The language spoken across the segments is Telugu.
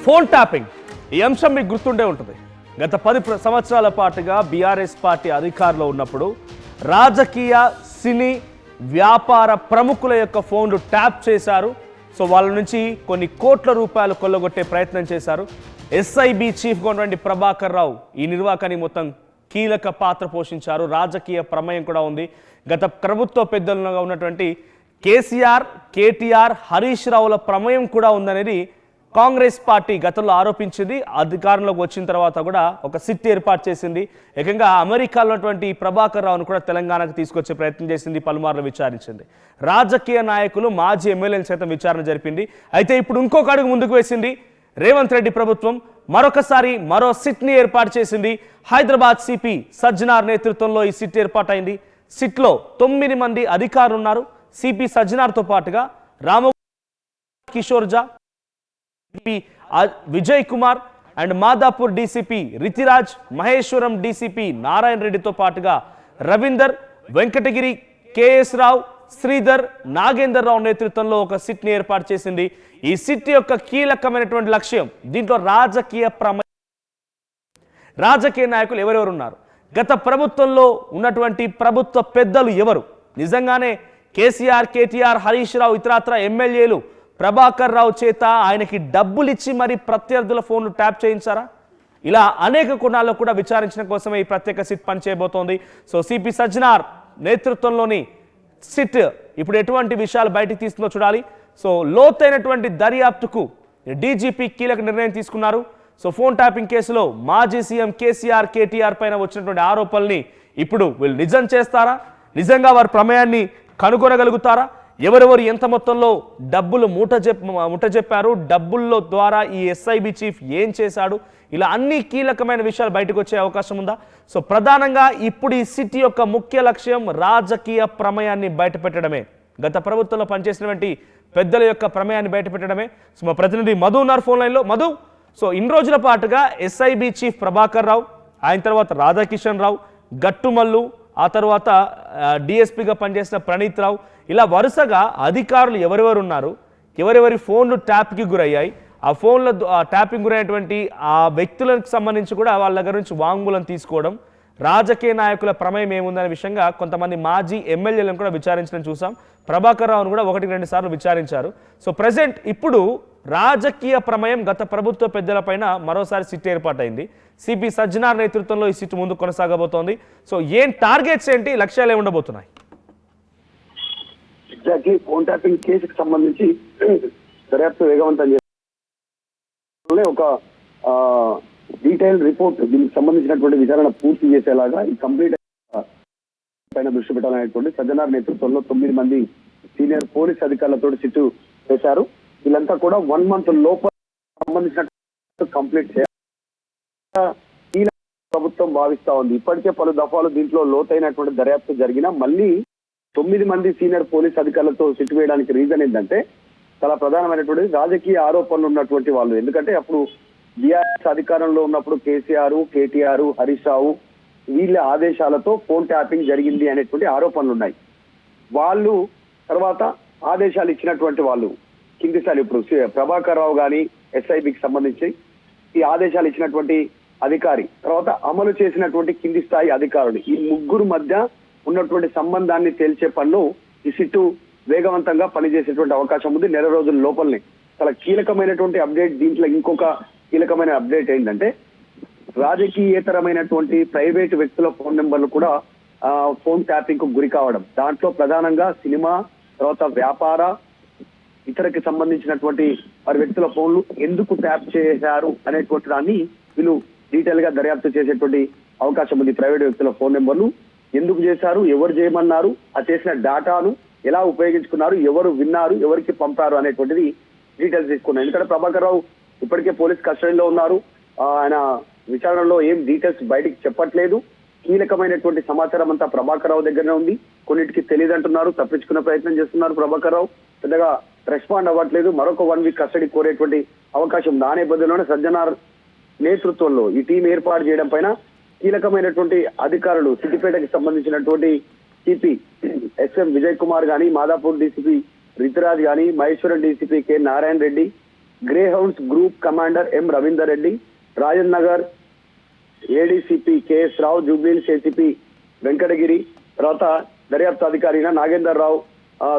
ఫోన్ ట్యాపింగ్ ఈ అంశం మీకు గుర్తుండే ఉంటుంది. గత 10 సంవత్సరాల పాటుగా బీఆర్ఎస్ పార్టీ అధికారంలో ఉన్నప్పుడు రాజకీయ, సినీ, వ్యాపార ప్రముఖుల యొక్క ఫోన్లు ట్యాప్ చేశారు. సో వాళ్ళ నుంచి కొన్ని కోట్ల రూపాయలు కొల్లగొట్టే ప్రయత్నం చేశారు. ఎస్ఐబి చీఫ్గా ఉన్నటువంటి ప్రభాకర్ రావు ఈ నిర్వాకానికి మొత్తం కీలక పాత్ర పోషించారు. రాజకీయ ప్రమేయం కూడా ఉంది. గత ప్రభుత్వ పెద్దలుగా ఉన్నటువంటి కేసీఆర్, కేటీఆర్, హరీష్ రావుల ప్రమేయం కూడా ఉందనేది కాంగ్రెస్ పార్టీ గతంలో ఆరోపించింది. అధికారంలోకి వచ్చిన తర్వాత కూడా ఒక సిట్ ఏర్పాటు చేసింది. ఏకంగా అమెరికాలో ఉన్నటువంటి ప్రభాకర్ రావును కూడా తెలంగాణకు తీసుకొచ్చే ప్రయత్నం చేసింది, పలుమార్లు విచారించింది. రాజకీయ నాయకులు, మాజీ ఎమ్మెల్యేలు సైతం విచారణ జరిపింది. అయితే ఇప్పుడు ఇంకొక అడుగు ముందుకు వేసింది రేవంత్ రెడ్డి ప్రభుత్వం. మరొకసారి మరో సిట్ని ఏర్పాటు చేసింది. హైదరాబాద్ సిపి సజ్జనార్ నేతృత్వంలో ఈ సిట్ ఏర్పాటైంది. సిట్లో 9 మంది అధికారులు ఉన్నారు. సిపి సజ్జనార్తో పాటుగా రామ కిషోర్ జా, Vijay Kumar and Madhapur DCP Ritiraj, Maheshwaram DCP Narayana రెడ్డితో పాటుగా రవీందర్, వెంకటగిరి, కేఎస్ రావు, శ్రీధర్, నాగేందర్ రావు నేతృత్వంలో ఒక సిట్ ని ఏర్పాటు చేసింది. ఈ సిట్ యొక్క కీలకమైనటువంటి లక్ష్యం, దీంట్లో రాజకీయ నాయకులు ఎవరెవరు ఉన్నారు, గత ప్రభుత్వంలో ఉన్నటువంటి ప్రభుత్వ పెద్దలు ఎవరు, నిజంగానే కేసీఆర్, కేటీఆర్, హరీష్ రావు, ఇతరత్ర ఎమ్మెల్యేలు ప్రభాకర్ రావు చేత ఆయనకి డబ్బులు ఇచ్చి మరి ప్రత్యర్థుల ఫోన్లు ట్యాప్ చేయించారా? ఇలా అనేక కోణాల్లో కూడా విచారించడం కోసమే ఈ ప్రత్యేక సిట్ పనిచేయబోతోంది. సో సిపి సజ్జనార్ నేతృత్వంలోని సిట్ ఇప్పుడు ఎటువంటి విషయాలు బయటికి తీస్తుందో చూడాలి. సో లోతైనటువంటి దర్యాప్తుకు డీజీపీ కీలక నిర్ణయం తీసుకున్నారు. సో ఫోన్ ట్యాపింగ్ కేసులో మాజీ సీఎం కేసీఆర్, కేటీఆర్ పైన వచ్చినటువంటి ఆరోపణల్ని ఇప్పుడు వీళ్ళు నిజం చేస్తారా? నిజంగా వారి ప్రమేయాన్ని కనుగొనగలుగుతారా? ఎవరెవరు ఎంత మొత్తంలో డబ్బులు ముట్టజెప్పారు, డబ్బుల్లో ద్వారా ఈ ఎస్ఐబి చీఫ్ ఏం చేశాడు, ఇలా అన్ని కీలకమైన విషయాలు బయటకు వచ్చే అవకాశం ఉందా? సో ప్రధానంగా ఇప్పుడు ఈ సిటీ యొక్క ముఖ్య లక్ష్యం రాజకీయ ప్రమేయాన్ని బయటపెట్టడమే. గత ప్రభుత్వంలో పనిచేసినటువంటి పెద్దల యొక్క ప్రమేయాన్ని బయటపెట్టడమే. సో మా ప్రతినిధి మధు ఉన్నారు ఫోన్ లైన్లో. మధు, సో ఇన్ని రోజుల పాటుగా ఎస్ఐబి చీఫ్ ప్రభాకర్ రావు, ఆయన తర్వాత రాధాకిషన్ రావు, గట్టుమల్లు, ఆ తర్వాత డిఎస్పీగా పనిచేసిన ప్రణీత్ రావు, ఇలా వరుసగా అధికారులు ఎవరెవరు ఉన్నారు, ఎవరెవరి ఫోన్లు ట్యాప్కి గురయ్యాయి, ఆ ఫోన్ల ట్యాపింగ్ గురైనటువంటి ఆ వ్యక్తులకు సంబంధించి కూడా వాళ్ళ దగ్గర నుంచి వాంగ్మూలం తీసుకోవడం, రాజకీయ నాయకుల ప్రమేయం ఏముందనే విషయంగా కొంతమంది మాజీ ఎమ్మెల్యేలను కూడా విచారించడం చూసాం. ప్రభాకర్ రావును కూడా 1-2 సార్లు విచారించారు. సో ప్రజెంట్ ఇప్పుడు రాజకీయ ప్రమేయం గత ప్రభుత్వ పెద్దలపైన మరోసారి సిట్ ఏర్పాటైంది. సిపి సజ్జనార్ నేతృత్వంలో ఈ సిట్ ముందు కొనసాగబోతోంది. సో ఏం టార్గెట్స్ ఏంటి, లక్ష్యాలు ఏమి ఉండబోతున్నాయి? ఎగ్జాక్ట్లీ ఫోన్ ట్యాపింగ్ కేసుకు సంబంధించి దర్యాప్తు వేగవంతం చేసే ఒక డీటెయిల్ రిపోర్ట్, దీనికి సంబంధించినటువంటి విచారణ పూర్తి చేసేలాగా ఈ కంప్లీట్ పైన దృష్టి పెట్టాలనేటువంటి సజ్జనార్ నేతృత్వంలో 9 మంది సీనియర్ పోలీస్ అధికారులతో సిట్టు చేశారు. వీళ్ళంతా కూడా 1 month లోపల సంబంధించిన కంప్లీట్ చేయాలి ప్రభుత్వం భావిస్తా ఉంది. ఇప్పటికే పలు దఫాలు దీంట్లో లోతైనటువంటి దర్యాప్తు జరిగినా మళ్ళీ 9 మంది సీనియర్ పోలీస్ అధికారులతో సిట్ వేయడానికి రీజన్ ఏంటంటే చాలా ప్రధానమైనటువంటి రాజకీయ ఆరోపణలు ఉన్నటువంటి వాళ్ళు. ఎందుకంటే అప్పుడు బీఆర్ఎస్ అధికారంలో ఉన్నప్పుడు కేసీఆర్, కేటీఆర్, హరీష్ రావు వీళ్ళ ఆదేశాలతో ఫోన్ ట్యాపింగ్ జరిగింది అనేటువంటి ఆరోపణలు ఉన్నాయి. వాళ్ళు తర్వాత ఆదేశాలు ఇచ్చినటువంటి వాళ్ళు కింది స్థాయి, ఇప్పుడు ప్రభాకర్ రావు కానీ ఎస్ఐబికి సంబంధించి ఈ ఆదేశాలు ఇచ్చినటువంటి అధికారి, తర్వాత అమలు చేసినటువంటి కింది స్థాయి అధికారులు, ఈ ముగ్గురు మధ్య ఉన్నటువంటి సంబంధాన్ని తేల్చే పనులు ఈ సిట్టు వేగవంతంగా పనిచేసేటువంటి అవకాశం ఉంది. 1 రోజుల లోపలనే చాలా కీలకమైనటువంటి అప్డేట్. దీంట్లో ఇంకొక కీలకమైన అప్డేట్ ఏంటంటే రాజకీయేతరమైనటువంటి ప్రైవేటు వ్యక్తుల ఫోన్ నెంబర్లు కూడా ఫోన్ ట్యాపింగ్ కు గురి కావడం. దాంట్లో ప్రధానంగా సినిమా, తర్వాత వ్యాపార, ఇతరకి సంబంధించినటువంటి వారి వ్యక్తుల ఫోన్లు ఎందుకు ట్యాప్ చేశారు అనేటువంటి దాన్ని వీళ్ళు డీటెయిల్ గా దర్యాప్తు చేసేటువంటి అవకాశం ఉంది. ప్రైవేట్ వ్యక్తుల ఫోన్ నెంబర్లు ఎందుకు చేశారు, ఎవరు చేయమన్నారు, ఆ చేసిన డేటాను ఎలా ఉపయోగించుకున్నారు, ఎవరు విన్నారు, ఎవరికి పంపారు అనేటువంటిది డీటెయిల్స్ తీసుకున్నారు. ఎందుకంటే ప్రభాకర్ రావు ఇప్పటికే పోలీస్ కస్టడీలో ఉన్నారు. ఆయన విచారణలో ఏం డీటెయిల్స్ బయటికి చెప్పట్లేదు. కీలకమైనటువంటి సమాచారం అంతా ప్రభాకర్ రావు దగ్గరనే ఉంది. కొన్నిటికి తెలియదంటున్నారు, తప్పించుకునే ప్రయత్నం చేస్తున్నారు. ప్రభాకర్ రావు పెద్దగా రెస్పాండ్ అవ్వట్లేదు. మరొక 1 week కస్టడీ కోరేటువంటి అవకాశం. ఆ నేపథ్యంలోనే సజ్జనార్ నేతృత్వంలో ఈ టీం ఏర్పాటు చేయడం పైన కీలకమైనటువంటి అధికారులు, సిద్దిపేటకి సంబంధించినటువంటి సిపి ఎస్ఎం విజయ్ కుమార్ గాని, మాదాపూర్ డీసీపీ రితిరాజ్ గాని, Maheshwaram DCP K Narayana Reddy, Greyhounds group commander M Ravinder Reddy, Rajan Nagar ADCP KS Rao, Jubilee Hills ACP Venkatagiri, తర్వాత దర్యాప్తు అధికారి నాగేందర్ రావు,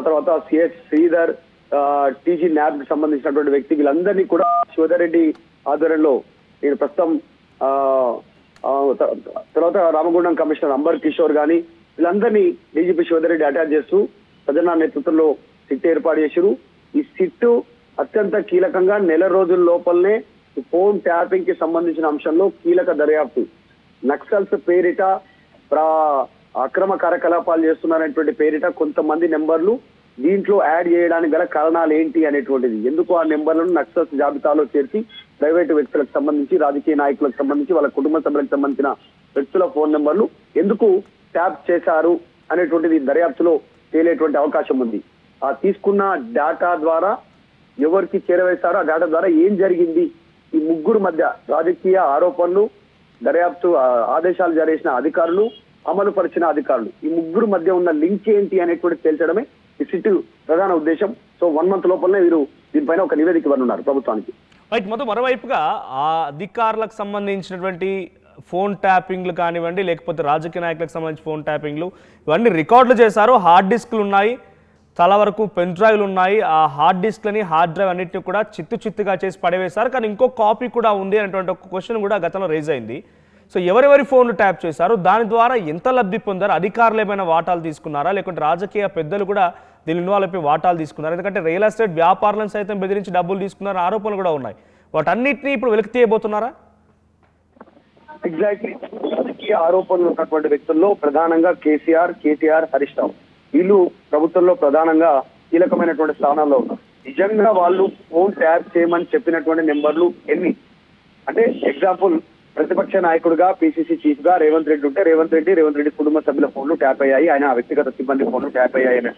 తర్వాత సిఎస్ శ్రీధర్, టీజీ న్యాబ్ కి సంబంధించినటువంటి వ్యక్తి, వీళ్ళందరినీ కూడా శివధరెడ్డి ఆధ్వర్యంలో నేను ప్రస్తుతం తర్వాత రామగుండం కమిషనర్ అంబర్ కిషోర్ గాని వీళ్ళందరినీ డీజీపీ శివధరెడ్డి అటాచ్ చేస్తూ సజ్జనార్ నేతృత్వంలో సిట్ ఏర్పాటు చేశారు. ఈ సిట్ అత్యంత కీలకంగా నెల రోజుల లోపలనే ఫోన్ ట్యాపింగ్ కి సంబంధించిన అంశంలో కీలక దర్యాప్తు, నక్సల్స్ పేరిట అక్రమ కార్యకలాపాలు చేస్తున్నారనేటువంటి పేరిట కొంతమంది నెంబర్లు దీంట్లో యాడ్ చేయడానికి గల కారణాలు ఏంటి అనేటువంటిది, ఎందుకు ఆ నెంబర్లను నక్సల్స్ జాబితాలో చేర్చి ప్రైవేటు వ్యక్తులకు సంబంధించి, రాజకీయ నాయకులకు సంబంధించి, వాళ్ళ కుటుంబ సభ్యులకు సంబంధించిన వ్యక్తుల ఫోన్ నెంబర్లు ఎందుకు ట్యాప్ చేశారు అనేటువంటిది దర్యాప్తులో తేలేటువంటి అవకాశం ఉంది. ఆ తీసుకున్న డేటా ద్వారా ఎవరికి చేరవేశారో ఆ డేటా ద్వారా ఏం జరిగింది, ఈ ముగ్గురు మధ్య రాజకీయ ఆరోపణలు, దర్యాప్తు ఆదేశాలు జారీ చేసిన అధికారులు, అమలు పరిచిన అధికారులు, ఈ ముగ్గురు మధ్య ఉన్న లింక్ ఏంటి అనేటువంటి తేల్చడమే ఈ సిట్ ప్రధాన ఉద్దేశం. సో 1 month లోపలనే వీరు దీనిపైన ఒక నివేదిక ఇవ్వనున్నారు ప్రభుత్వానికి. రైట్. మొత్తం మరోవైపుగా ఆ అధికారులకు సంబంధించినటువంటి ఫోన్ ట్యాపింగ్లు కానివ్వండి, లేకపోతే రాజకీయ నాయకులకు సంబంధించి ఫోన్ ట్యాపింగ్లు ఇవన్నీ రికార్డులు చేశారు. హార్డ్ డిస్క్లు ఉన్నాయి, చాలా వరకు పెన్ డ్రైవ్లు ఉన్నాయి. ఆ హార్డ్ డిస్క్లని, హార్డ్ డ్రైవ్ అన్నింటినీ కూడా చిత్తుగా చేసి పడవేశారు. కానీ ఇంకో కాపీ కూడా ఉంది అనేటువంటి ఒక క్వశ్చన్ కూడా గతంలో రేజ్ అయింది. సో ఎవరెవరి ఫోన్లు ట్యాప్ చేశారు, దాని ద్వారా ఎంత లబ్ధి పొందారు, అధికారులు ఏమైనా వాటాలు తీసుకున్నారా, లేకుంటే రాజకీయ పెద్దలు కూడా దీని ఇన్వాల్వ్ అయిపోయి వాటాలు తీసుకున్నారు? ఎందుకంటే రియల్ ఎస్టేట్ వ్యాపారులను సైతం బెదిరించి డబ్బులు తీసుకున్నారు ఆరోపణలు కూడా ఉన్నాయి. వాటన్నిటినీ ఇప్పుడు వెలికి తీయబోతున్నారా? ఎగ్జాక్ట్లీ. రాజకీయ ఆరోపణలు ఉన్నటువంటి వ్యక్తుల్లో ప్రధానంగా కేసీఆర్, కేటీఆర్, హరీష్ రావు వీళ్ళు ప్రభుత్వంలో ప్రధానంగా కీలకమైనటువంటి స్థానాల్లో ఉన్నారు. నిజంగా వాళ్ళు ఫోన్ ట్యాప్ చేయమని చెప్పినటువంటి నెంబర్లు ఎన్ని అంటే, ఎగ్జాంపుల్ ప్రతిపక్ష నాయకుడిగా పిసిసి చీఫ్ గా రేవంత్ రెడ్డి ఉంటే రేవంత్ రెడ్డి కుటుంబ సభ్యుల ఫోన్లు ట్యాప్ అయ్యాయి, ఆయన వ్యక్తిగత సిబ్బంది ఫోన్లు ట్యాప్ అయ్యాయి అనే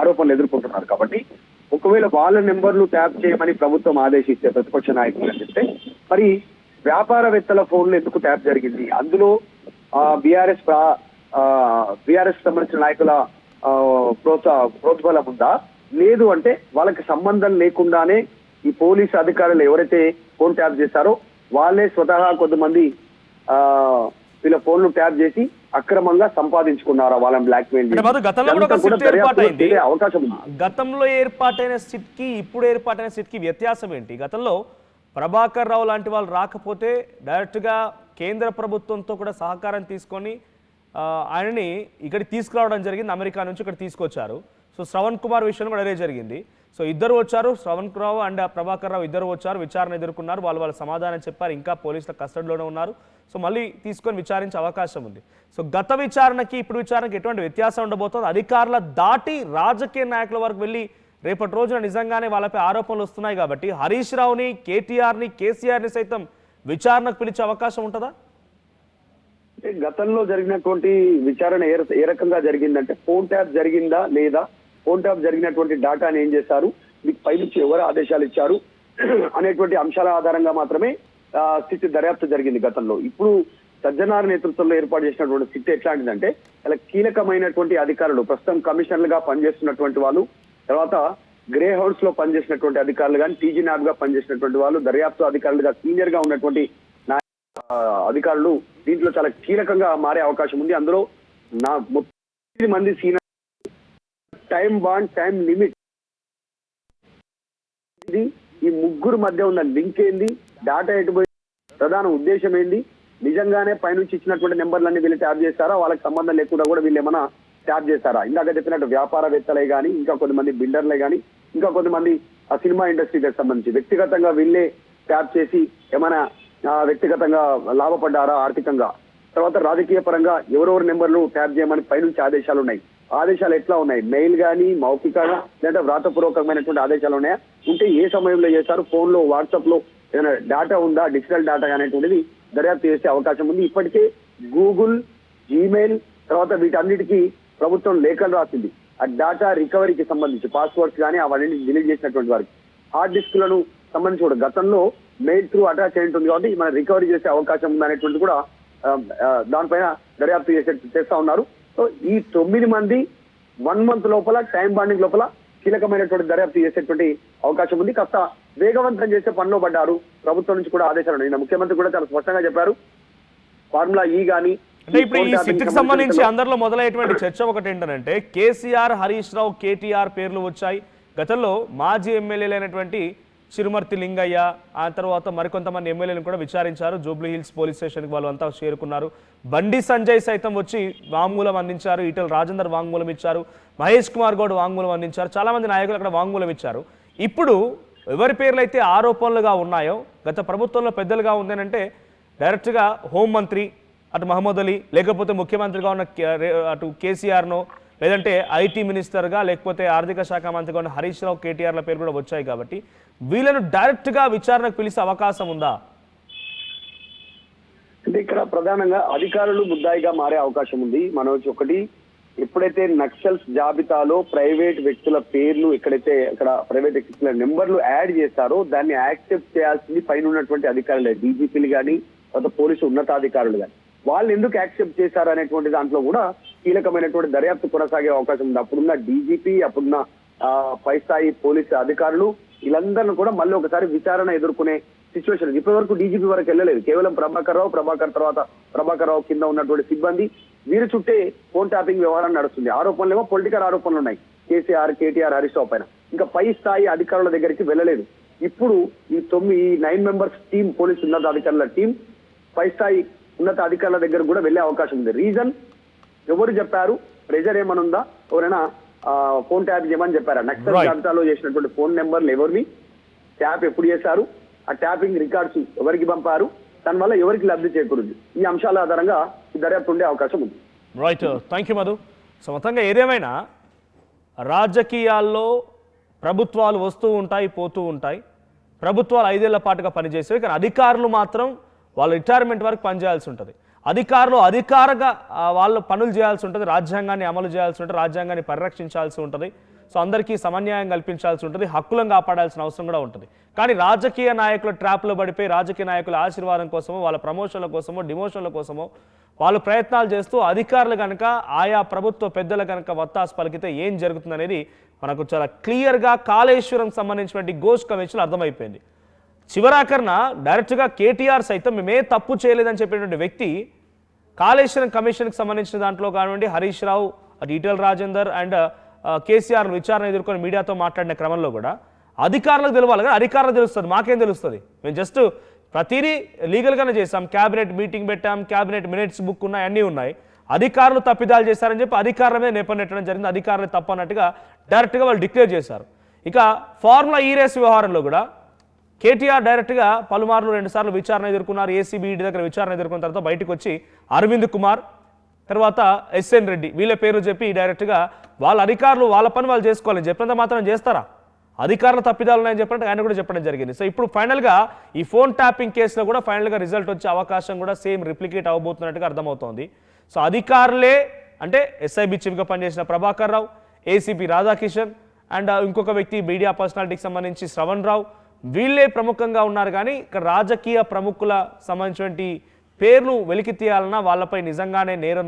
ఆరోపణలు ఎదుర్కొంటున్నారు. కాబట్టి ఒకవేళ వాళ్ళ నెంబర్లు ట్యాప్ చేయమని ప్రభుత్వం ఆదేశిస్తే ప్రతిపక్ష నాయకులు అని చెప్తే మరి వ్యాపారవేత్తల ఫోన్లు ఎందుకు ట్యాప్ జరిగింది? అందులో బీఆర్ఎస్ సంబంధించిన నాయకుల ప్రోత్సాహం ఉందా? లేదు అంటే వాళ్ళకి సంబంధం లేకుండానే ఈ పోలీసు అధికారులు ఎవరైతే ఫోన్ ట్యాప్ చేశారో వాళ్ళే స్వతహా కొంతమంది వీళ్ళ ఫోన్లు ట్యాప్ చేసి అక్రమంగా సంపాదించుకున్నారా, వాళ్ళని బ్లాక్ మెయిల్ అవకాశం ఉంది. గతంలో ఏర్పాటైన సిట్ కి ఇప్పుడు ఏర్పాటైన సిట్ కి వ్యత్యాసం ఏంటి? గతంలో ప్రభాకర్ రావు లాంటి వాళ్ళు రాకపోతే డైరెక్ట్గా కేంద్ర ప్రభుత్వంతో కూడా సహకారం తీసుకొని ఆయనని ఇక్కడికి తీసుకురావడం జరిగింది. అమెరికా నుంచి ఇక్కడ తీసుకొచ్చారు. సో శ్రవణ్ కుమార్ విషయంలో కూడా అదే జరిగింది. సో ఇద్దరు వచ్చారు, శ్రవణ్ రావు అండ్ ప్రభాకర్ రావు ఇద్దరు వచ్చారు, విచారణ ఎదుర్కొన్నారు, వాళ్ళ సమాధానం చెప్పారు, ఇంకా పోలీసుల కస్టడీలోనే ఉన్నారు. సో మళ్ళీ తీసుకొని విచారించే అవకాశం ఉంది. సో గత విచారణకి ఇప్పుడు విచారణకి ఎటువంటి వ్యత్యాసం ఉండబోతుంది? అధికారుల దాటి రాజకీయ నాయకుల వరకు వెళ్ళి రేపటి రోజున నిజంగానే వాళ్ళపై ఆరోపణలు వస్తున్నాయి కాబట్టి హరీష్ రావుని, కేటీఆర్ని, కేసీఆర్ని సైతం విచారణకు పిలిచే అవకాశం ఉంటుందా? గతంలో జరిగినటువంటి విచారణ ఏ రకంగా జరిగిందంటే, ఫోన్ ట్యాప్ జరిగిందా లేదా, ఫోన్ ట్యాప్ జరిగినటువంటి డాటాని ఏం చేశారు, మీకు పైనుంచి ఎవరు ఆదేశాలు ఇచ్చారు అనేటువంటి అంశాల ఆధారంగా మాత్రమే సిట్ దర్యాప్తు జరిగింది గతంలో. ఇప్పుడు సజ్జనార్ నేతృత్వంలో ఏర్పాటు చేసినటువంటి సిట్ ఎట్లాంటిదంటే, చాలా కీలకమైనటువంటి అధికారులు, ప్రస్తుతం కమిషనర్లుగా పనిచేస్తున్నటువంటి వాళ్ళు, తర్వాత గ్రే హౌస్ లో పనిచేసినటువంటి అధికారులు కానీ, టీజీ న్యాబ్ గా పనిచేసినటువంటి వాళ్ళు, దర్యాప్తు అధికారులుగా సీనియర్ గా ఉన్నటువంటి అధికారులు దీంట్లో చాలా కీలకంగా మారే అవకాశం ఉంది. అందులో 30 మంది senior, time bond, time limit, ఈ ముగ్గురు మధ్య ఉన్న లింక్ ఏంది, డేటా ఎటుపోయి, ప్రధాన ఉద్దేశం ఏంది, నిజంగానే పైనుంచి ఇచ్చినటువంటి నెంబర్లన్నీ వీళ్ళు ట్యాప్ చేస్తారా, వాళ్ళకి సంబంధం లేకుండా కూడా వీళ్ళు ఏమైనా ట్యాప్ చేస్తారా? ఇందాక చెప్పినట్టు వ్యాపారవేత్తలే కానీ, ఇంకా కొంతమంది బిల్డర్లే కానీ, ఇంకా కొంతమంది ఆ సినిమా ఇండస్ట్రీకి సంబంధించి వ్యక్తిగతంగా వీళ్ళే ట్యాప్ చేసి ఏమైనా వ్యక్తిగతంగా లాభపడ్డారా ఆర్థికంగా? తర్వాత రాజకీయ పరంగా ఎవరెవరు నెంబర్లు ట్యాప్ చేయమని పైనుంచి ఆదేశాలు ఉన్నాయి. ఆదేశాలు ఎట్లా ఉన్నాయి? మెయిల్ కానీ, మౌఖికంగా లేదా వ్రాతపూర్వకమైనటువంటి ఆదేశాలు ఉన్నాయా? ఉంటే ఏ సమయంలో చేశారు? ఫోన్ లో, వాట్సాప్ లో ఏదైనా డేటా ఉందా, డిజిటల్ డేటా అనేటువంటిది దర్యాప్తు చేసే అవకాశం ఉంది. ఇప్పటికే గూగుల్, జీమెయిల్, తర్వాత వీటన్నిటికీ ప్రభుత్వం లేఖలు రాసింది. ఆ డేటా రికవరీకి సంబంధించి పాస్వర్డ్స్ కానీ అవన్నీ డిలీట్ చేసినటువంటి వారికి హార్డ్ డిస్క్లను సంబంధించి కూడా గతంలో మెయిల్ త్రూ అటాచ్ అయి ఉంటుంది కాబట్టి మనం రికవరీ చేసే అవకాశం ఉంది అనేటువంటి కూడా దానిపైన దర్యాప్తు చేస్తా ఉన్నారు. సో ఈ 9 మంది 1 month లోపల, టైం బాండింగ్ లోపల కీలకమైనటువంటి దర్యాప్తు చేసేటువంటి అవకాశం ఉంది. కాస్త వేగవంతం చేసే పనిలో పడ్డారు. ప్రభుత్వం నుంచి కూడా ఆదేశాలు. నిన్న ముఖ్యమంత్రి కూడా చాలా స్పష్టంగా చెప్పారు. ఫార్ములా ఈ గానీ అంటే ఇప్పుడు ఈ సిట్కి సంబంధించి అందరిలో మొదలయ్యేటువంటి చర్చ ఒకటి ఏంటంటే కేసీఆర్, హరీష్ రావు, కేటీఆర్ పేర్లు వచ్చాయి. గతంలో మాజీ ఎమ్మెల్యేలైనటువంటి చిరుమర్తి లింగయ్య, ఆ తర్వాత మరికొంతమంది ఎమ్మెల్యేలను కూడా విచారించారు. జూబ్లీ హిల్స్ పోలీస్ స్టేషన్కి వాళ్ళు అంతా చేరుకున్నారు. బండి సంజయ్ సైతం వచ్చి వాంగ్మూలం అందించారు. ఈటల రాజేందర్ వాంగ్మూలం ఇచ్చారు. మహేష్ కుమార్ గౌడ్ వాంగ్మూలం అందించారు. చాలామంది నాయకులు అక్కడ వాంగ్మూలం ఇచ్చారు. ఇప్పుడు ఎవరి పేర్లు అయితే ఆరోపణలుగా ఉన్నాయో, గత ప్రభుత్వంలో పెద్దలుగా ఉందనంటే డైరెక్ట్గా హోంమంత్రి అటు మహమ్మద్ అలీ, లేకపోతే ముఖ్యమంత్రిగా ఉన్న అటు కేసీఆర్నో, లేదంటే ఐటీ మినిస్టర్గా, లేకపోతే ఆర్థిక శాఖ మంత్రిగా ఉన్న హరీష్ రావు, కేటీఆర్ల పేరు కూడా వచ్చాయి. కాబట్టి వీళ్ళను డైరెక్ట్గా విచారణకు పిలిచే అవకాశం ఉందా? అంటే ఇక్కడ ప్రధానంగా అధికారులు ముద్దాయిగా మారే అవకాశం ఉంది. మనోజ్, ఒకటి ఎప్పుడైతే నక్సల్స్ జాబితాలో ప్రైవేట్ వ్యక్తుల పేర్లు ఎక్కడైతే అక్కడ ప్రైవేట్ వ్యక్తుల నెంబర్లు యాడ్ చేస్తారో దాన్ని యాక్సెప్ట్ చేయాల్సింది పైన ఉన్నటువంటి అధికారులే, డీజీపీలు కానీ తర్వాత పోలీసు ఉన్నతాధికారులు కానీ. వాళ్ళు ఎందుకు యాక్సెప్ట్ చేశారు అనేటువంటి దాంట్లో కూడా కీలకమైనటువంటి దర్యాప్తు కొనసాగే అవకాశం ఉంది. అప్పుడున్న డీజీపీ, అప్పుడున్న పై స్థాయి పోలీసు అధికారులు వీళ్ళందరినీ కూడా మళ్ళీ ఒకసారి విచారణ ఎదుర్కొనే సిచ్యువేషన్. ఇప్పటి వరకు డీజీపీ వరకు వెళ్ళలేదు. కేవలం ప్రభాకర్ రావు కింద ఉన్నటువంటి సిబ్బంది వీరి చుట్టే ఫోన్ ట్యాపింగ్ వ్యవహారం నడుస్తుంది. ఆరోపణలు ఏమో పొలిటికల్ ఆరోపణలు ఉన్నాయి కేసీఆర్, కేటీఆర్, హరీష్ రావు పైన. ఇంకా పై స్థాయి అధికారుల దగ్గరికి వెళ్ళలేదు. ఇప్పుడు ఈ 9 మెంబర్స్ టీం, పోలీసు ఉన్నతాధికారుల టీం పై స్థాయి ఉన్నత అధికారుల దగ్గర కూడా వెళ్లే అవకాశం ఉంది. రీజన్ ఎవరు చెప్పారు, ప్రెజర్ ఏమనుందా, ఎవరైనా ఫోన్ ట్యాప్ చేయమని చెప్పారా, నక్సల్ జాబితాలో చేసినటువంటి ఫోన్ నెంబర్లు ఎవరివి, ట్యాప్ ఎప్పుడు చేశారు, ఆ ట్యాపింగ్ రికార్డ్స్ ఎవరికి పంపారు, దానివల్ల ఎవరికి లబ్ధి చేకూరుంది, ఈ అంశాల ఆధారంగా దర్యాప్తు ఉండే అవకాశం ఉంది. Right, thank you Madhu. So మొత్తంగా ఏదేమైనా రాజకీయాల్లో ప్రభుత్వాలు వస్తూ ఉంటాయి, పోతూ ఉంటాయి. ప్రభుత్వాలు 5 ఏళ్ల పాటుగా పనిచేసేవి, కానీ అధికారులు మాత్రం వాళ్ళు రిటైర్మెంట్ వరకు పనిచేయాల్సి ఉంటుంది. అధికారులు అధికారంగా వాళ్ళు పనులు చేయాల్సి ఉంటుంది, రాజ్యాంగాన్ని అమలు చేయాల్సి ఉంటుంది, రాజ్యాంగాన్ని పరిరక్షించాల్సి ఉంటుంది. సో అందరికీ సమన్యాయం కల్పించాల్సి ఉంటుంది, హక్కులను కాపాడాల్సిన అవసరం కూడా ఉంటుంది. కానీ రాజకీయ నాయకుల ట్రాప్లో పడిపోయి రాజకీయ నాయకుల ఆశీర్వాదం కోసమో, వాళ్ళ ప్రమోషన్ల కోసమో, డిమోషన్ల కోసమో వాళ్ళు ప్రయత్నాలు చేస్తూ అధికారులు కనుక, ఆయా ప్రభుత్వ పెద్దలు కనుక వత్తాసు పలికితే ఏం జరుగుతుందనేది మనకు చాలా క్లియర్గా కాళేశ్వరం సంబంధించినటువంటి ఘోష్ కమిషన్ అర్థమైపోయింది. చివరాకరణ డైరెక్ట్గా కేటీఆర్ సైతం మేమే తప్పు చేయలేదని చెప్పినటువంటి వ్యక్తి కాళేశ్వరం కమిషన్కి సంబంధించిన దాంట్లో కానివ్వండి, హరీష్ రావు, అటు ఈటల రాజేందర్ అండ్ కేసీఆర్ విచారణ ఎదుర్కొని మీడియాతో మాట్లాడిన క్రమంలో కూడా అధికారులకు తెలవాలి, కానీ అధికారులకు తెలుస్తుంది, మాకేం తెలుస్తుంది? మేము జస్ట్ ప్రతిదీ లీగల్గానే చేస్తాం, క్యాబినెట్ మీటింగ్ పెట్టాం, క్యాబినెట్ మినిట్స్ బుక్ ఉన్నాయి, అన్నీ ఉన్నాయి. అధికారులు తప్పిదాలు చేశారని చెప్పి అధికారుల మీద నెప్పనెట్టడం జరిగింది. అధికారులు తప్పు అన్నట్టుగా డైరెక్ట్గా వాళ్ళు డిక్లేర్ చేశారు. ఇక ఫార్ములా ఈ రేస్ వ్యవహారంలో కూడా కేటీఆర్ డైరెక్ట్గా పలుమార్లు 2 సార్లు విచారణ ఎదుర్కొన్నారు. ఏసీబీ దగ్గర విచారణ ఎదుర్కొన్న తర్వాత బయటకు వచ్చి అరవింద్ కుమార్, తర్వాత ఎస్ఎన్ రెడ్డి వీళ్ళ పేరు చెప్పి డైరెక్ట్గా వాళ్ళ అధికారులు వాళ్ళ పని వాళ్ళు చేసుకోవాలని చెప్పినంత మాత్రం చేస్తారా? అధికారుల తప్పిదాలు ఉన్నాయని చెప్పినట్టు ఆయన కూడా చెప్పడం జరిగింది. సో ఇప్పుడు ఫైనల్గా ఈ ఫోన్ ట్యాపింగ్ కేసులో కూడా ఫైనల్గా రిజల్ట్ వచ్చే అవకాశం కూడా సేమ్ రిప్లికేట్ అవ్వబోతున్నట్టుగా అర్థమవుతోంది. సో అధికారులే అంటే ఎస్ఐబి చీఫ్గా పనిచేసిన ప్రభాకర్ రావు, ఏసీపీ రాధాకిషన్ అండ్ ఇంకొక వ్యక్తి మీడియా పర్సనాలిటీకి సంబంధించి శ్రవణ్ రావు, వీళ్ళే ప్రముఖంగా ఉన్నారు. కానీ ఇక్కడ రాజకీయ ప్రముఖుల సంబంధించినటువంటి పేర్లు వెలికి తీయాలన్నా, వాళ్ళపై నిజంగానే నేరం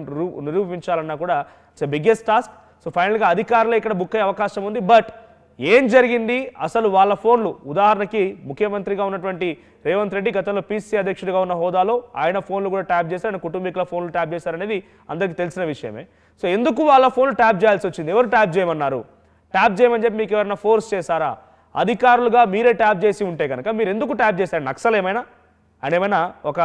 నిరూపించాలన్నా కూడా ఇట్స్ బిగ్గెస్ట్ టాస్క్. సో ఫైనల్గా అధికారులే ఇక్కడ బుక్ అయ్యే అవకాశం ఉంది. బట్ ఏం జరిగింది అసలు, వాళ్ళ ఫోన్లు ఉదాహరణకి ముఖ్యమంత్రిగా ఉన్నటువంటి రేవంత్ రెడ్డి గతంలో పీసీసీ అధ్యక్షుడిగా ఉన్న హోదాలో ఆయన ఫోన్లు కూడా ట్యాప్ చేశారు, ఆయన కుటుంబీకుల ఫోన్లు ట్యాప్ చేశారనేది అందరికీ తెలిసిన విషయమే. సో ఎందుకు వాళ్ళ ఫోన్లు ట్యాప్ చేయాల్సి వచ్చింది? ఎవరు ట్యాప్ చేయమన్నారు? ట్యాప్ చేయమని చెప్పి మీకు ఎవరైనా ఫోర్స్ చేశారా? అధికారులుగా మీరే ట్యాప్ చేసి ఉంటే కనుక మీరు ఎందుకు ట్యాప్ చేశారు? నక్సల్ ఏమైనా ఆయన ఏమైనా ఒక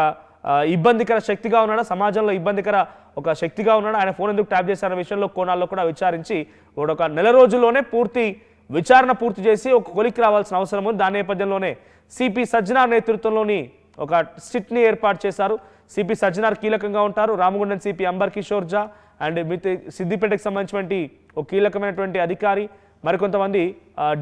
ఇబ్బందికర శక్తిగా ఉన్నాడా, సమాజంలో ఇబ్బందికర ఒక శక్తిగా ఉన్నాడా? ఆయన ఫోన్ ఎందుకు ట్యాప్ చేశారన్న విషయంలో కోణాల్లో కూడా విచారించి ఒక నెల రోజుల్లోనే విచారణ పూర్తి చేసి ఒక కొలిక్కి రావాల్సిన అవసరం ఉంది. దాని నేపథ్యంలోనే సిపి సజ్జనార్ నేతృత్వంలోని ఒక సిట్ని ఏర్పాటు చేశారు. సిపి సజ్జనార్ కీలకంగా ఉంటారు. రామగుండం సిపి అంబర్ కిషోర్ జా అండ్ సిద్దిపేటకు సంబంధించినటువంటి ఒక కీలకమైనటువంటి అధికారి, మరికొంతమంది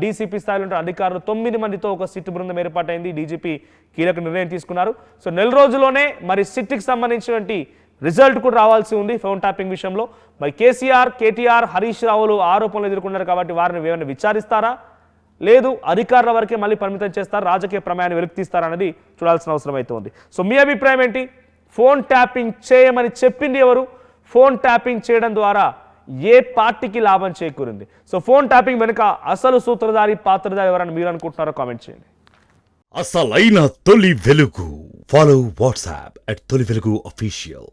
డీసీపీ స్థాయిలో ఉన్న అధికారులు 9 మందితో ఒక సిట్ బృందం ఏర్పాటైంది. డీజీపీ కీలక నిర్ణయం తీసుకున్నారు. సో నెల రోజుల్లోనే మరి సిట్కి సంబంధించినటువంటి రిజల్ట్ కూడా రావాల్సి ఉంది ఫోన్ ట్యాపింగ్ విషయంలో. మరి కేసీఆర్, కేటీఆర్, హరీష్ రావులు ఆరోపణలు ఎదుర్కొన్నారు కాబట్టి వారిని ఏమైనా విచారిస్తారా, లేదు అధికారుల వరకే మళ్ళీ పరిమితం చేస్తారా, రాజకీయ ప్రమేయాన్ని వెలికి తీస్తారా అనేది చూడాల్సిన అవసరం అయితే ఉంది. సో మీ అభిప్రాయం ఏంటి? ఫోన్ ట్యాపింగ్ చేయమని చెప్పింది ఎవరు? ఫోన్ ట్యాపింగ్ చేయడం ద్వారా ఏ పార్టీకి లాభం చేకూరింది? సో ఫోన్ ట్యాపింగ్ వెనుక అసలు సూత్రధారి, పాత్రధారి ఎవరని మీరు అనుకుంటున్నారో కామెంట్ చేయండి. అసలైన తొలి వెలుగు. ఫాలో వాట్సాప్ @తొలి వెలుగు official.